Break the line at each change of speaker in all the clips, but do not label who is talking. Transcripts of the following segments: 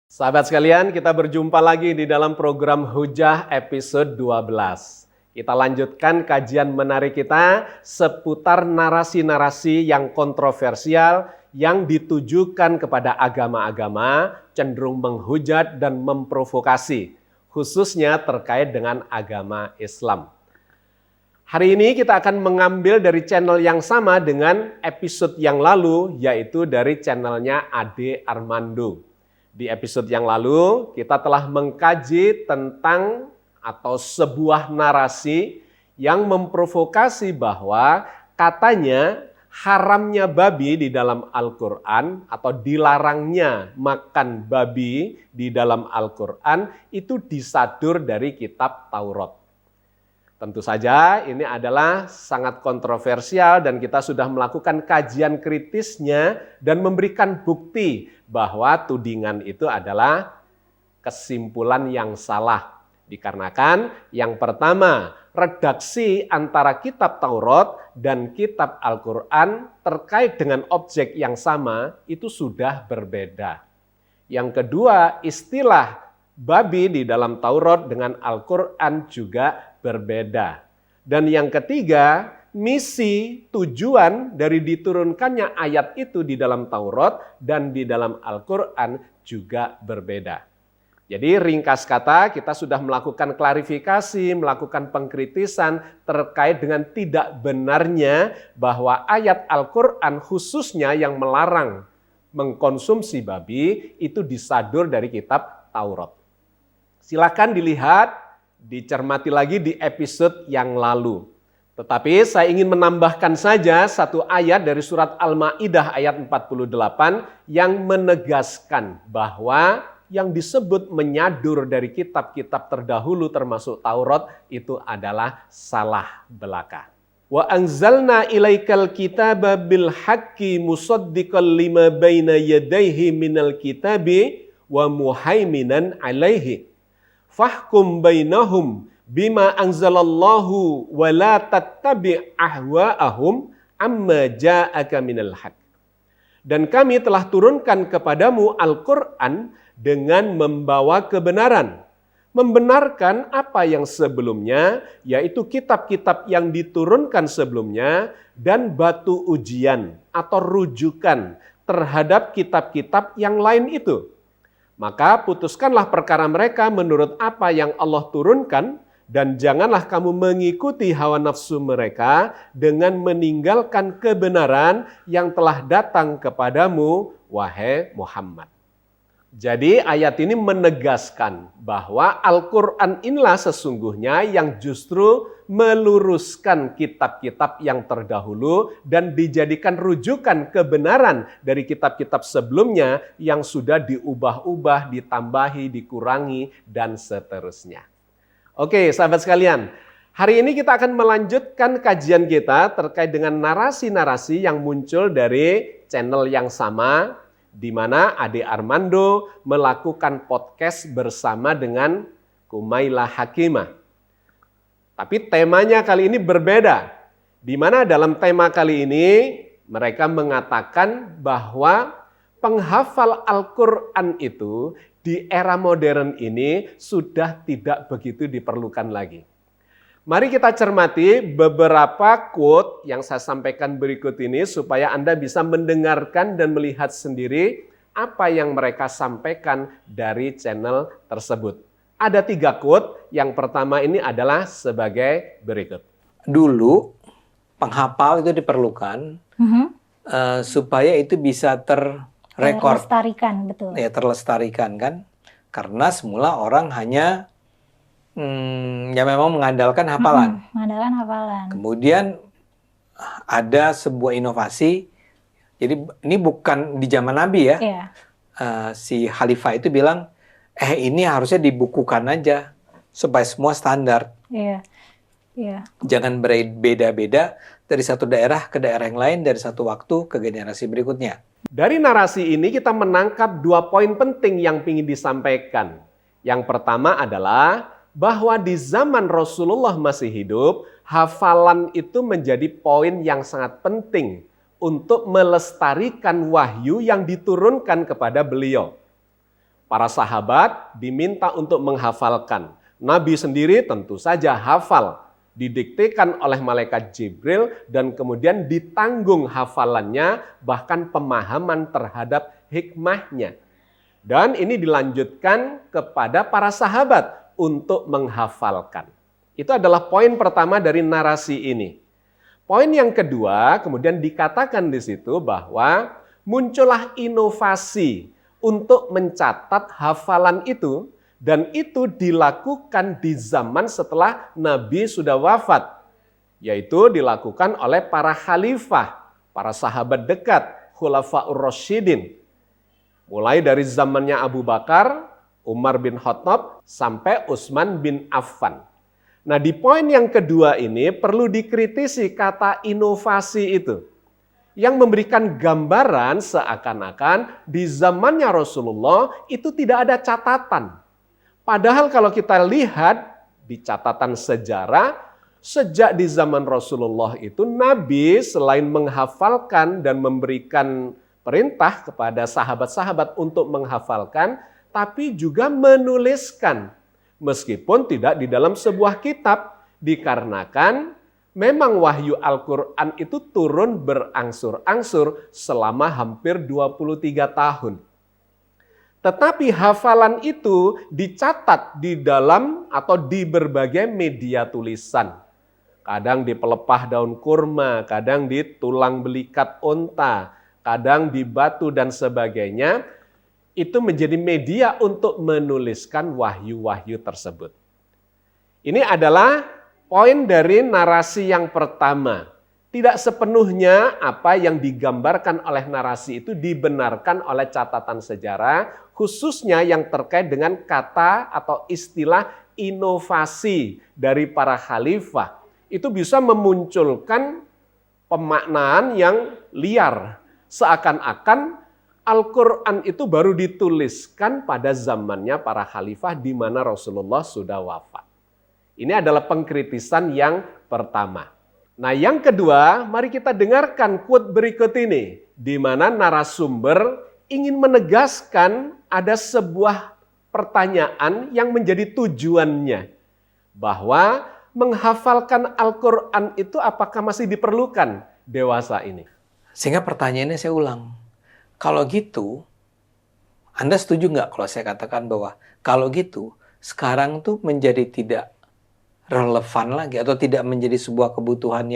Sahabat sekalian, kita berjumpa lagi di dalam program Hujah episode 12. Kita lanjutkan kajian menarik kita seputar narasi-narasi yang kontroversial yang ditujukan kepada agama-agama, cenderung menghujat dan memprovokasi, khususnya terkait dengan agama Islam. Hari ini kita akan mengambil dari channel yang sama dengan episode yang lalu, yaitu dari channelnya Ade Armando. Di episode yang lalu, kita telah mengkaji tentang atau sebuah narasi yang memprovokasi bahwa katanya haramnya babi di dalam Al-Quran atau dilarangnya makan babi di dalam Al-Quran itu disadur dari kitab Taurat. Tentu saja ini adalah sangat kontroversial dan kita sudah melakukan kajian kritisnya dan memberikan bukti bahwa tudingan itu adalah kesimpulan yang salah. Dikarenakan yang pertama, redaksi antara kitab Taurat dan kitab Al-Quran terkait dengan objek yang sama itu sudah berbeda. Yang kedua, istilah babi di dalam Taurat dengan Al-Quran juga berbeda. Dan yang ketiga, misi tujuan dari diturunkannya ayat itu di dalam Taurat dan di dalam Al-Quran juga berbeda. Jadi ringkas kata kita sudah melakukan klarifikasi, melakukan pengkritisan terkait dengan tidak benarnya bahwa ayat Al-Quran khususnya yang melarang mengkonsumsi babi itu disadur dari kitab Taurat. Silakan dilihat, dicermati lagi di episode yang lalu. Tetapi saya ingin menambahkan saja satu ayat dari surat Al-Maidah ayat 48 yang menegaskan bahwa yang disebut menyadur dari kitab-kitab terdahulu termasuk Taurat itu adalah salah belaka. Wa anzalna ilaikal kitaba bil haqqi musaddiqal lima baina yadayhi minal kitabi wa muhaiminan alaihi. Fahkum bainahum bima anzalallahu wa la tattabi' ahwa'ahum amma ja'aka minal haq. Dan kami telah turunkan kepadamu Al-Quran dengan membawa kebenaran. Membenarkan apa yang sebelumnya, yaitu kitab-kitab yang diturunkan sebelumnya, dan batu ujian atau rujukan terhadap kitab-kitab yang lain itu. Maka putuskanlah perkara mereka menurut apa yang Allah turunkan dan janganlah kamu mengikuti hawa nafsu mereka dengan meninggalkan kebenaran yang telah datang kepadamu, wahai Muhammad. Jadi ayat ini menegaskan bahwa Al-Quran inilah sesungguhnya yang justru meluruskan kitab-kitab yang terdahulu dan dijadikan rujukan kebenaran dari kitab-kitab sebelumnya yang sudah diubah-ubah, ditambahi, dikurangi, dan seterusnya. Oke, sahabat sekalian, hari ini kita akan melanjutkan kajian kita terkait dengan narasi-narasi yang muncul dari channel yang sama, di mana Ade Armando melakukan podcast bersama dengan Kumaila Hakimah. Tapi temanya kali ini berbeda, di mana dalam tema kali ini mereka mengatakan bahwa penghafal Al-Quran itu di era modern ini sudah tidak begitu diperlukan lagi. Mari kita cermati beberapa quote yang saya sampaikan berikut ini supaya Anda bisa mendengarkan dan melihat sendiri apa yang mereka sampaikan dari channel tersebut. Ada 3 quote, yang pertama ini adalah sebagai berikut.
Dulu penghafal itu diperlukan supaya itu bisa terrekord.
Terlestarikan, betul.
Ya, terlestarikan kan. Karena semula orang hanya ya memang mengandalkan hafalan.
Mengandalkan hafalan.
Kemudian ada sebuah inovasi. Jadi ini bukan di zaman Nabi ya.
Iya.
Si Khalifah itu bilang, ini harusnya dibukukan aja supaya semua standar.
Iya. Iya.
Jangan berbeda-beda dari satu daerah ke daerah yang lain, dari satu waktu ke generasi berikutnya.
Dari narasi ini kita menangkap 2 poin penting yang ingin disampaikan. Yang pertama adalah bahwa di zaman Rasulullah masih hidup, hafalan itu menjadi poin yang sangat penting untuk melestarikan wahyu yang diturunkan kepada beliau. Para sahabat diminta untuk menghafalkan. Nabi sendiri tentu saja hafal, didiktekan oleh malaikat Jibril dan kemudian ditanggung hafalannya, bahkan pemahaman terhadap hikmahnya. Dan ini dilanjutkan kepada para sahabat untuk menghafalkan. Itu adalah poin pertama dari narasi ini. Poin yang kedua, kemudian dikatakan di situ bahwa muncullah inovasi untuk mencatat hafalan itu, dan itu dilakukan di zaman setelah Nabi sudah wafat, yaitu dilakukan oleh para khalifah, para sahabat dekat, Khulafaur Rasyidin, mulai dari zamannya Abu Bakar, Umar bin Khattab, sampai Utsman bin Affan. Nah, di poin yang kedua ini perlu dikritisi kata inovasi itu, yang memberikan gambaran seakan-akan di zamannya Rasulullah itu tidak ada catatan. Padahal kalau kita lihat di catatan sejarah, sejak di zaman Rasulullah itu Nabi selain menghafalkan dan memberikan perintah kepada sahabat-sahabat untuk menghafalkan, tapi juga menuliskan. Meskipun tidak di dalam sebuah kitab, dikarenakan memang wahyu Al-Quran itu turun berangsur-angsur selama hampir 23 tahun. Tetapi hafalan itu dicatat di dalam atau di berbagai media tulisan. Kadang di pelepah daun kurma, kadang di tulang belikat unta, kadang di batu dan sebagainya. Itu menjadi media untuk menuliskan wahyu-wahyu tersebut. Ini adalah poin dari narasi yang pertama. Tidak sepenuhnya apa yang digambarkan oleh narasi itu dibenarkan oleh catatan sejarah, khususnya yang terkait dengan kata atau istilah inovasi dari para khalifah. Itu bisa memunculkan pemaknaan yang liar, seakan-akan Al-Quran itu baru dituliskan pada zamannya para khalifah di mana Rasulullah sudah wafat. Ini adalah pengkritisan yang pertama. Nah, yang kedua, mari kita dengarkan quote berikut ini, di mana narasumber ingin menegaskan ada sebuah pertanyaan yang menjadi tujuannya, bahwa menghafalkan Al-Quran itu apakah masih diperlukan dewasa ini?
Sehingga pertanyaannya saya ulang. Kalau gitu, Anda setuju nggak kalau saya katakan bahwa kalau gitu, sekarang tuh menjadi tidak relevan lagi atau tidak menjadi sebuah kebutuhan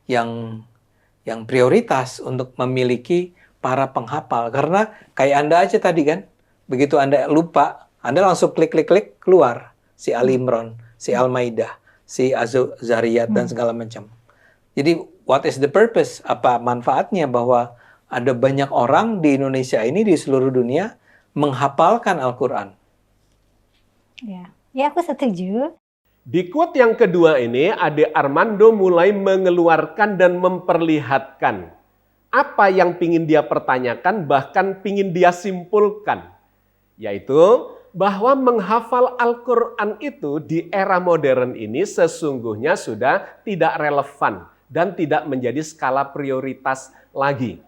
yang prioritas untuk memiliki para penghafal. Karena kayak Anda aja tadi kan, begitu Anda lupa, Anda langsung klik keluar si Ali Imran, si Al-Maidah, si Az-Zariyat dan segala macam. Jadi what is the purpose? Apa manfaatnya bahwa ada banyak orang di Indonesia ini, di seluruh dunia, menghafalkan Al-Quran?
Ya, aku setuju.
Di quote yang kedua ini, Ade Armando mulai mengeluarkan dan memperlihatkan apa yang pingin dia pertanyakan, bahkan pingin dia simpulkan. Yaitu bahwa menghafal Al-Quran itu di era modern ini sesungguhnya sudah tidak relevan dan tidak menjadi skala prioritas lagi.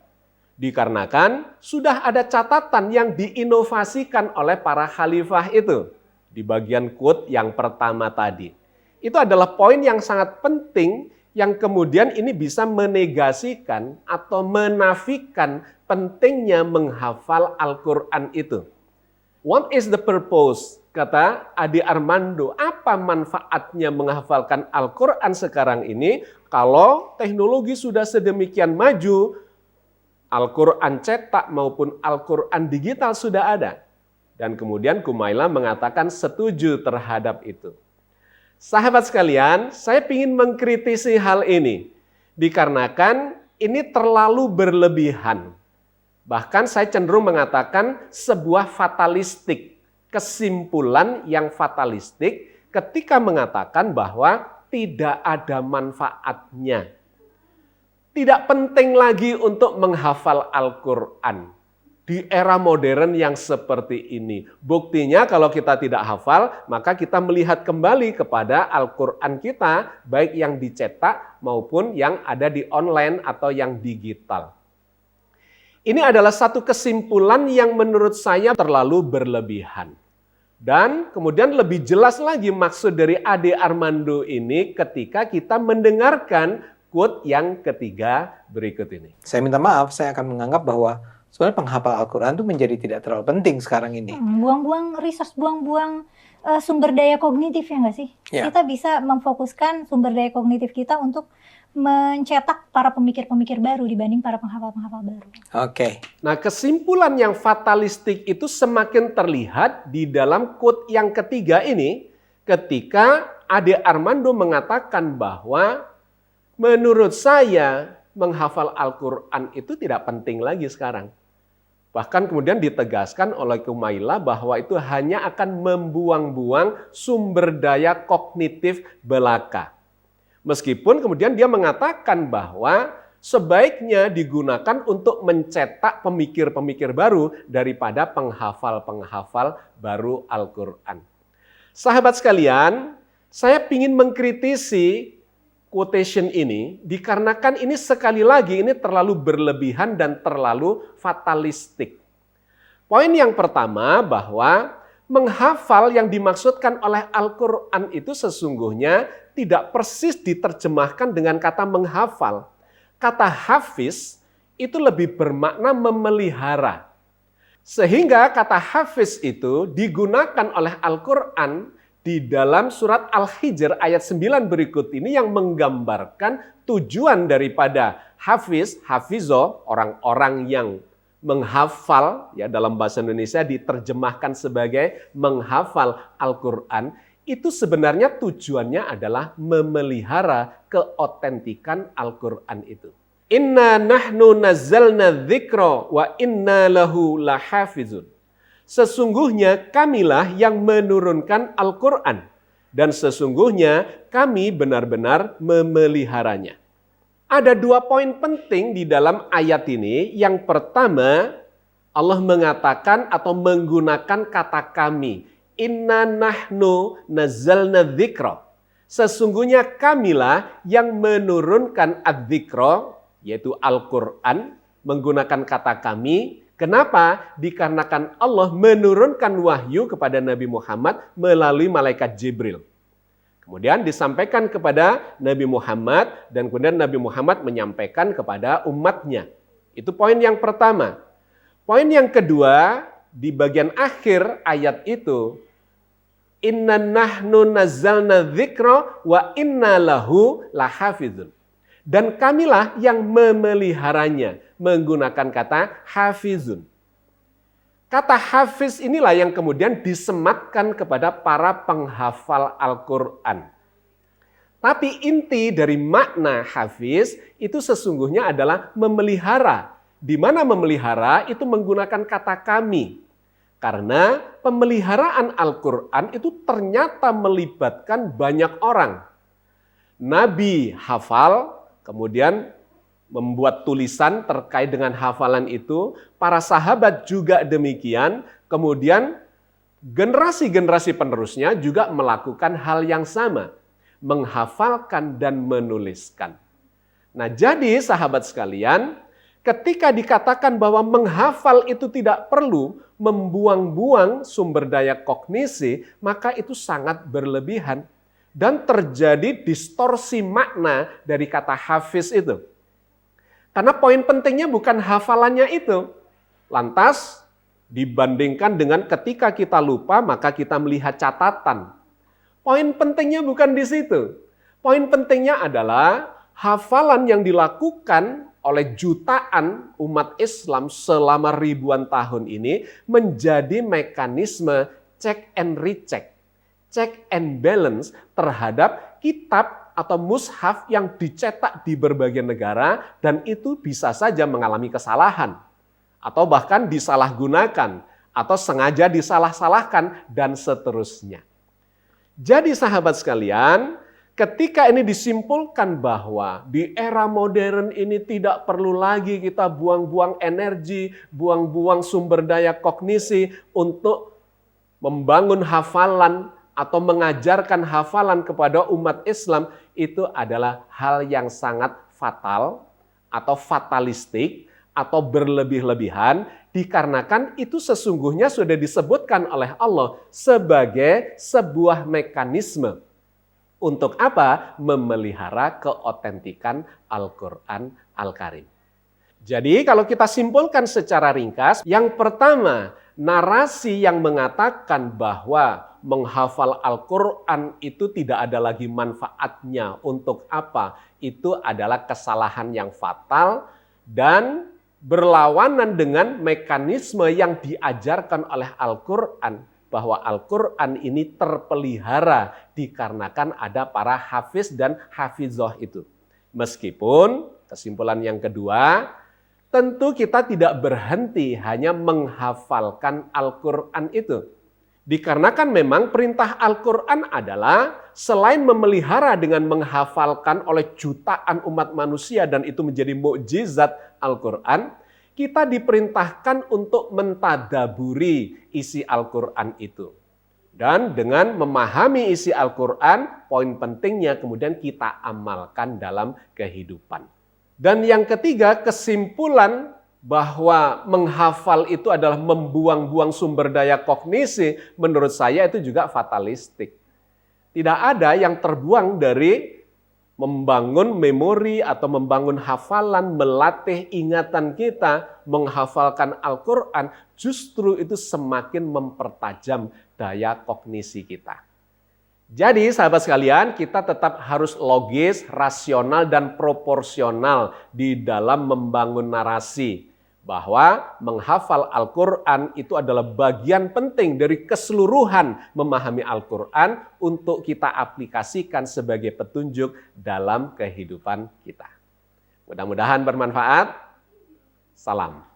Dikarenakan sudah ada catatan yang diinovasikan oleh para khalifah itu. Di bagian quote yang pertama tadi. Itu adalah poin yang sangat penting yang kemudian ini bisa menegasikan atau menafikan pentingnya menghafal Al-Quran itu. What is the purpose? Kata Ade Armando, apa manfaatnya menghafalkan Al-Quran sekarang ini kalau teknologi sudah sedemikian maju, Al-Quran cetak maupun Al-Quran digital sudah ada. Dan kemudian Kumaila mengatakan setuju terhadap itu. Sahabat sekalian, saya ingin mengkritisi hal ini. Dikarenakan ini terlalu berlebihan. Bahkan saya cenderung mengatakan sebuah fatalistik. Kesimpulan yang fatalistik ketika mengatakan bahwa tidak ada manfaatnya. Tidak penting lagi untuk menghafal Al-Quran di era modern yang seperti ini. Buktinya kalau kita tidak hafal, maka kita melihat kembali kepada Al-Quran kita, baik yang dicetak maupun yang ada di online atau yang digital. Ini adalah satu kesimpulan yang menurut saya terlalu berlebihan. Dan kemudian lebih jelas lagi maksud dari Ade Armando ini ketika kita mendengarkan quote yang ketiga berikut ini.
Saya minta maaf, saya akan menganggap bahwa sebenarnya penghafal Al-Quran itu menjadi tidak terlalu penting sekarang ini.
Buang-buang resource, buang-buang sumber daya kognitif ya nggak sih?
Ya.
Kita bisa memfokuskan sumber daya kognitif kita untuk mencetak para pemikir-pemikir baru dibanding para penghafal-penghafal baru.
Oke.
Nah, kesimpulan yang fatalistik itu semakin terlihat di dalam quote yang ketiga ini ketika Ade Armando mengatakan bahwa menurut saya menghafal Al-Quran itu tidak penting lagi sekarang. Bahkan kemudian ditegaskan oleh Kumaila bahwa itu hanya akan membuang-buang sumber daya kognitif belaka. Meskipun kemudian dia mengatakan bahwa sebaiknya digunakan untuk mencetak pemikir-pemikir baru daripada penghafal-penghafal baru Al-Quran. Sahabat sekalian, saya ingin mengkritisi quotation ini dikarenakan ini sekali lagi ini terlalu berlebihan dan terlalu fatalistik. Poin yang pertama bahwa menghafal yang dimaksudkan oleh Al-Quran itu sesungguhnya tidak persis diterjemahkan dengan kata menghafal. Kata hafiz itu lebih bermakna memelihara. Sehingga kata hafiz itu digunakan oleh Al-Quran di dalam surat Al-Hijr ayat 9 berikut ini yang menggambarkan tujuan daripada hafiz, hafizo, orang-orang yang menghafal, ya dalam bahasa Indonesia diterjemahkan sebagai menghafal Al-Quran, itu sebenarnya tujuannya adalah memelihara keotentikan Al-Quran itu. Inna nahnu nazzalna dzikra wa inna lahu lahafizun. Sesungguhnya kamilah yang menurunkan Al-Quran dan sesungguhnya kami benar-benar memeliharanya. Ada dua poin penting di dalam ayat ini. Yang pertama, Allah mengatakan atau menggunakan kata kami. Inna nahnu nazzalna dzikra. Sesungguhnya kamilah yang menurunkan adzikra, yaitu Al-Quran, menggunakan kata kami. Kenapa? Dikarenakan Allah menurunkan wahyu kepada Nabi Muhammad melalui malaikat Jibril. Kemudian disampaikan kepada Nabi Muhammad dan kemudian Nabi Muhammad menyampaikan kepada umatnya. Itu poin yang pertama. Poin yang kedua, di bagian akhir ayat itu, inna nahnu nazzalna dzikra wa inna lahu lahafizun. Dan kamilah yang memeliharanya, menggunakan kata hafizun. Kata hafiz inilah yang kemudian disematkan kepada para penghafal Al-Quran. Tapi inti dari makna hafiz itu sesungguhnya adalah memelihara. Di mana memelihara itu menggunakan kata kami. Karena pemeliharaan Al-Quran itu ternyata melibatkan banyak orang. Nabi hafal, kemudian membuat tulisan terkait dengan hafalan itu, para sahabat juga demikian, kemudian generasi-generasi penerusnya juga melakukan hal yang sama, menghafalkan dan menuliskan. Nah, jadi sahabat sekalian, ketika dikatakan bahwa menghafal itu tidak perlu membuang-buang sumber daya kognisi, maka itu sangat berlebihan dan terjadi distorsi makna dari kata hafiz itu. Karena poin pentingnya bukan hafalannya itu. Lantas dibandingkan dengan ketika kita lupa maka kita melihat catatan. Poin pentingnya bukan di situ. Poin pentingnya adalah hafalan yang dilakukan oleh jutaan umat Islam selama ribuan tahun ini menjadi mekanisme check and recheck, check and balance terhadap kitab atau mushaf yang dicetak di berbagai negara dan itu bisa saja mengalami kesalahan atau bahkan disalahgunakan atau sengaja disalah-salahkan dan seterusnya. Jadi sahabat sekalian, ketika ini disimpulkan bahwa di era modern ini tidak perlu lagi kita buang-buang energi, buang-buang sumber daya kognisi untuk membangun hafalan atau mengajarkan hafalan kepada umat Islam, itu adalah hal yang sangat fatal atau fatalistik atau berlebih-lebihan, dikarenakan itu sesungguhnya sudah disebutkan oleh Allah sebagai sebuah mekanisme. Untuk apa? Memelihara keotentikan Al-Quran Al-Karim. Jadi kalau kita simpulkan secara ringkas, yang pertama, narasi yang mengatakan bahwa menghafal Al-Quran itu tidak ada lagi manfaatnya. Untuk apa? Itu adalah kesalahan yang fatal dan berlawanan dengan mekanisme yang diajarkan oleh Al-Quran. Bahwa Al-Quran ini terpelihara dikarenakan ada para hafiz dan hafizoh itu. Meskipun, kesimpulan yang kedua, tentu kita tidak berhenti hanya menghafalkan Al-Quran itu. Dikarenakan memang perintah Al-Quran adalah selain memelihara dengan menghafalkan oleh jutaan umat manusia dan itu menjadi mukjizat Al-Quran, kita diperintahkan untuk mentadaburi isi Al-Quran itu. Dan dengan memahami isi Al-Quran, poin pentingnya kemudian kita amalkan dalam kehidupan. Dan yang ketiga, kesimpulan bahwa menghafal itu adalah membuang-buang sumber daya kognisi, menurut saya itu juga fatalistik. Tidak ada yang terbuang dari membangun memori atau membangun hafalan, melatih ingatan kita, menghafalkan Al-Quran, justru itu semakin mempertajam daya kognisi kita. Jadi sahabat sekalian, kita tetap harus logis, rasional, dan proporsional di dalam membangun narasi. Bahwa menghafal Al-Quran itu adalah bagian penting dari keseluruhan memahami Al-Quran untuk kita aplikasikan sebagai petunjuk dalam kehidupan kita. Mudah-mudahan bermanfaat. Salam.